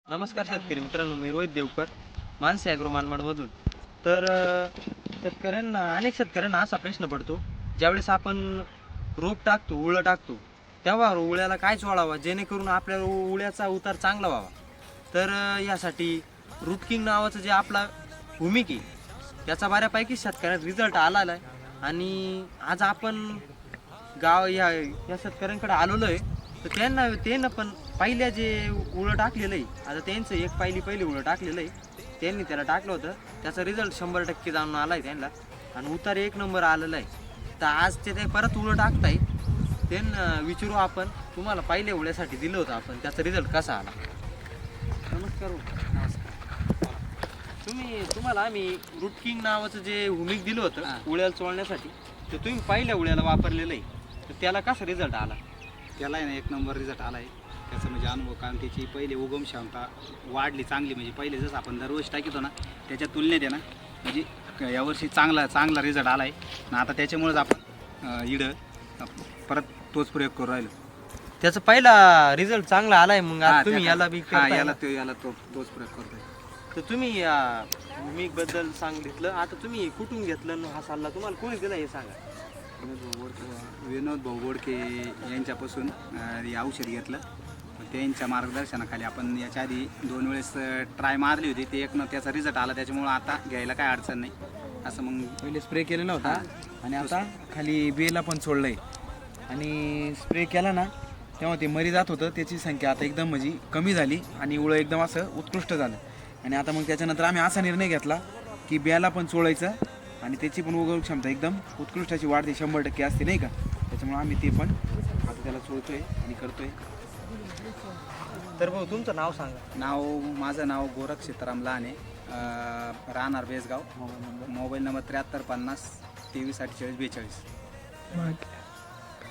नमस्कार शेतकरी मित्रांनो, मी रोहित देवकर, मानसी ॲग्रो मानमाडमधून. शेतकऱ्यांना अनेक शेतकऱ्यांना असा प्रश्न पडतो, ज्यावेळेस आपण रोप टाकतो, उळं टाकतो, तेव्हा उळ्याला काय चोळावा जेणेकरून आपल्या उळ्याचा उतार चांगला व्हावा. यासाठी रूट नावाचं जे आपला भूमिक आहे, त्याचा बऱ्यापैकी शेतकऱ्यांना रिझल्ट आलेला आहे. आणि आज आपण या शेतकऱ्यांकडे आलेलो आहे. तर त्यांना पण पहिल्या जे उळं टाकलेलं आहे, आता त्यांचं एक पहिली उळं टाकलेलं आहे, त्यांनी त्याला टाकलं होतं, त्याचा रिझल्ट 100% जाणून आला आहे त्यांना, आणि उतार 1 नंबर आलेला आहे. तर आज ते परत उळं टाकताय. त्यांना विचारू आपण, तुम्हाला पहिल्या उळ्यासाठी दिलं होतं आपण, त्याचा रिझल्ट कसा आला? नमस्कार. नमस्कार. तुम्हाला आम्ही रूट किंग नावाचं जे हुमिक दिलं होतं उळ्याला चोळण्यासाठी, तर तुम्ही पहिल्या उळ्याला वापरलेलं आहे, तर त्याला कसा रिझल्ट आला? त्याला आहे ना 1 नंबर रिझल्ट आला आहे. त्याचा म्हणजे अनुभव, कारण त्याची पहिले उगम क्षमता वाढली चांगली. म्हणजे पहिले जसं आपण दरवर्षी टाकीतो ना, त्याच्या तुलनेत आहे ना, म्हणजे यावर्षी चांगला रिझल्ट आला आहे. आणि आता त्याच्यामुळेच आपण परत तोच प्रयोग करू राहिलो. त्याचा पहिला रिझल्ट चांगला आलाय, मग आज तुम्ही याला बी करताय ना? तोच प्रयोग करतोय. तर तुम्ही भूमिक बद्दल सांगितलं, आता तुम्ही कुठून घेतलं आणि हा सल्ला तुम्हाला कोणी दिला हे सांगा. विनोद भाऊ बोडके यांच्यापासून हे औषध घेतलं. त्यांच्या मार्गदर्शनाखाली आपण याच्या आधी 2 वेळेस ट्राय मारली होती. ते त्याचा रिझल्ट आला, त्याच्यामुळं आता घ्यायला काय अडचण नाही. असं मग पहिले स्प्रे केलेला होता आणि आता खाली बेला पण सोडलंय. आणि स्प्रे केला ना तेव्हा ते मरी जात होतं, त्याची संख्या आता एकदम म्हणजे कमी झाली आणि उळं एकदम असं उत्कृष्ट झालं. आणि आता मग त्याच्यानंतर आम्ही असा निर्णय घेतला की बेला पण चोळायचं आणि त्याची पण उगवण क्षमता एकदम उत्कृष्टाची वाढते, 100% असते नाही का. त्याच्यामुळे आम्ही ते पण आता त्याला चोळतोय आणि करतोय. तर भाऊ तुमचं नाव सांगा. माझं नाव गोरख सीताराम लहाने, राहणार बेसगाव. Mobile number 7350 23 48 42.